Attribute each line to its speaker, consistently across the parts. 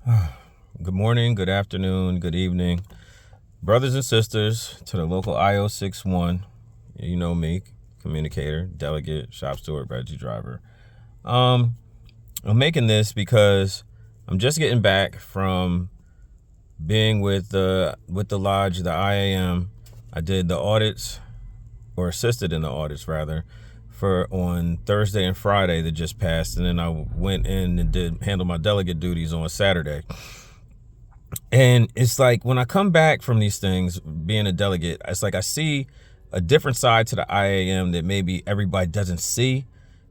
Speaker 1: Good morning, good afternoon, good evening, brothers and sisters to the local IO61. You know me, communicator, delegate, shop steward, Reggie driver. I'm making this because I'm just getting back from being with the lodge, the IAM. I did the audits, or assisted in the audits rather, for on Thursday and Friday that just passed, and then I went in and did handle my delegate duties on Saturday. And it's like when I come back from these things, being a delegate, it's like I see a different side to the IAM that maybe everybody doesn't see.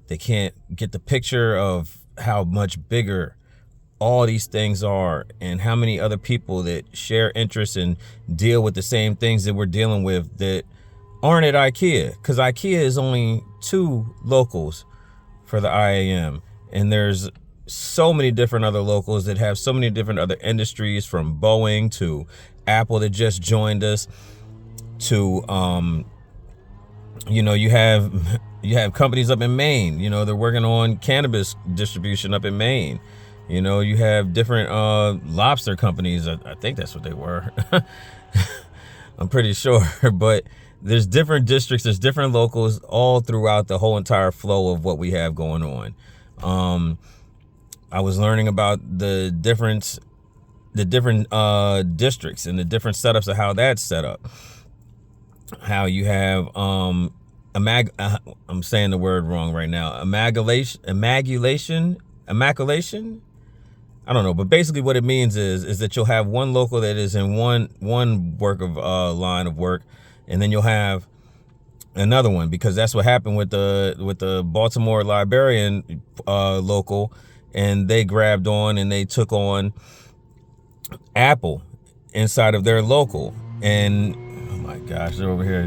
Speaker 1: They can't get the picture of how much bigger all these things are and how many other people that share interests and deal with the same things that we're dealing with that aren't at IKEA. Because IKEA is only 2 locals for the IAM. And there's so many different other locals that have so many different other industries, from Boeing to Apple that just joined us to you have companies up in Maine. They're working on cannabis distribution up in Maine. You have different lobster companies. I think that's what they were. I'm pretty sure. But there's different districts, there's different locals all throughout the whole entire flow of what we have going on. I was learning about the different districts and the different setups of how that's set up. How you have I'm saying the word wrong right now. Immaculation. I don't know, but basically what it means is that you'll have one local that is in one work of line of work, and then you'll have another one, because that's what happened with the Baltimore librarian local, and they grabbed on and they took on Apple inside of their local. And oh my gosh, they're over here.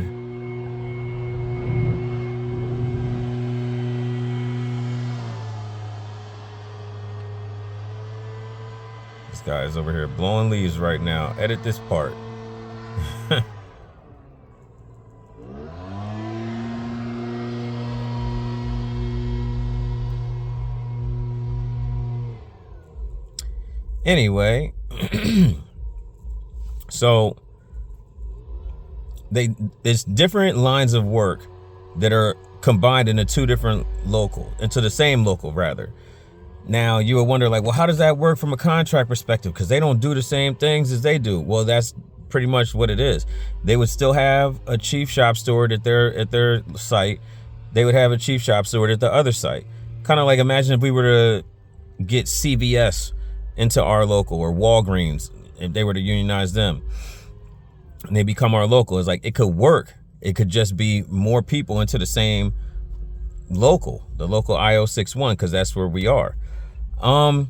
Speaker 1: This guy is over here blowing leaves right now. Edit this part. Anyway, so it's different lines of work that are combined into the same local rather. Now you would wonder, like, well, how does that work from a contract perspective? Because they don't do the same things as they do. Well, that's pretty much what it is. They would still have a chief shop steward at their site. They would have a chief shop steward at the other site. Kind of like, imagine if we were to get CVS into our local, or Walgreens, if they were to unionize them and they become our local. It's like, it could work. It could just be more people into the same local, the local IO61, because that's where we are. Some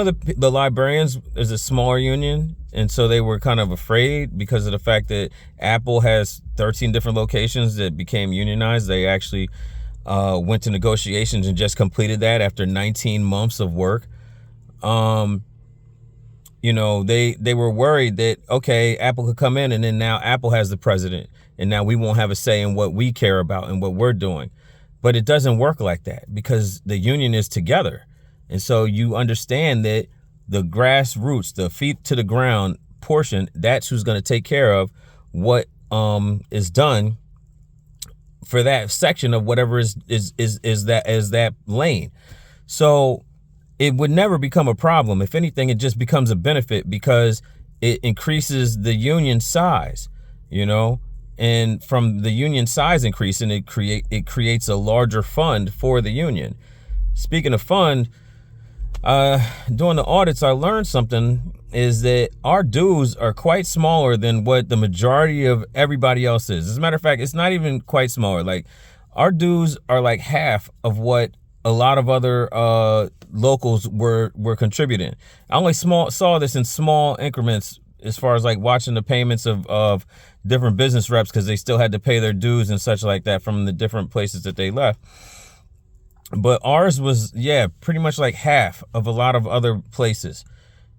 Speaker 1: of the librarians is a smaller union, and so they were kind of afraid because of the fact that Apple has 13 different locations that became unionized. They actually went to negotiations and just completed that after 19 months of work. They were worried that, okay, Apple could come in and then now Apple has the president and now we won't have a say in what we care about and what we're doing. But it doesn't work like that, because the union is together. And so you understand that the grassroots, the feet to the ground portion, that's who's going to take care of what is done for that section of whatever is that lane. So it would never become a problem. If anything, it just becomes a benefit because it increases the union size, and from the union size increasing, it creates a larger fund for the union. Speaking of fund, doing the audits, I learned something, is that our dues are quite smaller than what the majority of everybody else is. As a matter of fact, it's not even quite smaller. Like, our dues are like half of what a lot of other locals were contributing. I only saw this in small increments as far as like watching the payments of different business reps, because they still had to pay their dues and such like that from the different places that they left. But ours was, pretty much like half of a lot of other places.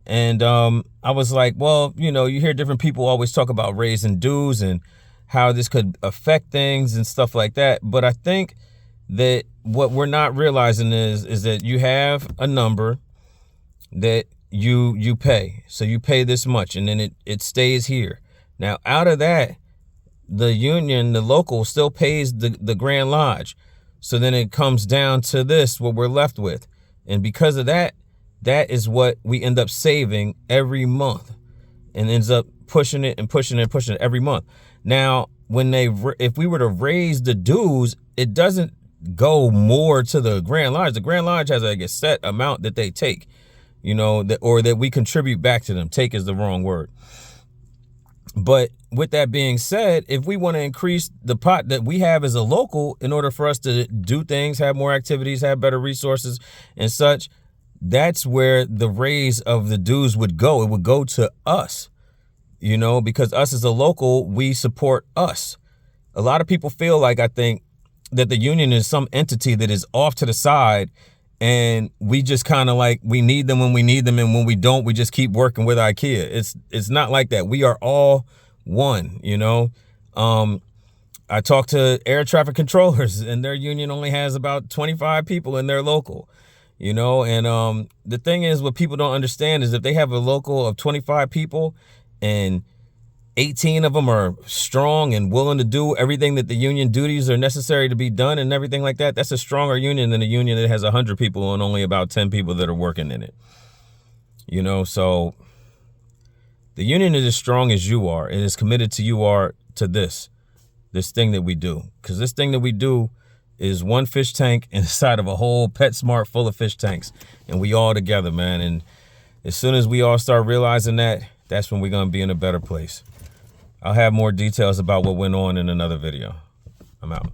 Speaker 1: And I was like, well, you hear different people always talk about raising dues and how this could affect things and stuff like that. But I think that what we're not realizing is that you have a number that you pay. So you pay this much, and then it stays here. Now, out of that, the union, the local, still pays the Grand Lodge. So then it comes down to this, what we're left with. And because of that, that is what we end up saving every month, and ends up pushing it and pushing it and pushing it every month. Now, if we were to raise the dues, it doesn't go more to the Grand Lodge. The Grand Lodge has like a set amount that they take, you know, or that we contribute back to them. Take is the wrong word. But with that being said, if we want to increase the pot that we have as a local in order for us to do things, have more activities, have better resources and such, that's where the raise of the dues would go. It would go to us, you know, because us as a local, we support us. A lot of people feel like, I think, that the union is some entity that is off to the side, and we just kind of like, we need them when we need them, and when we don't, we just keep working with IKEA. It's not like that. We are all one, you know. I talked to air traffic controllers, and their union only has about 25 people in their local, you know. And the thing is, what people don't understand is if they have a local of 25 people and 18 of them are strong and willing to do everything that the union duties are necessary to be done and everything like that, that's a stronger union than a union that has 100 people and only about 10 people that are working in it. You know, so the union is as strong as you are and as committed to you are to this thing that we do. Because this thing that we do is one fish tank inside of a whole PetSmart full of fish tanks. And we all together, man. And as soon as we all start realizing that, that's when we're going to be in a better place. I'll have more details about what went on in another video. I'm out.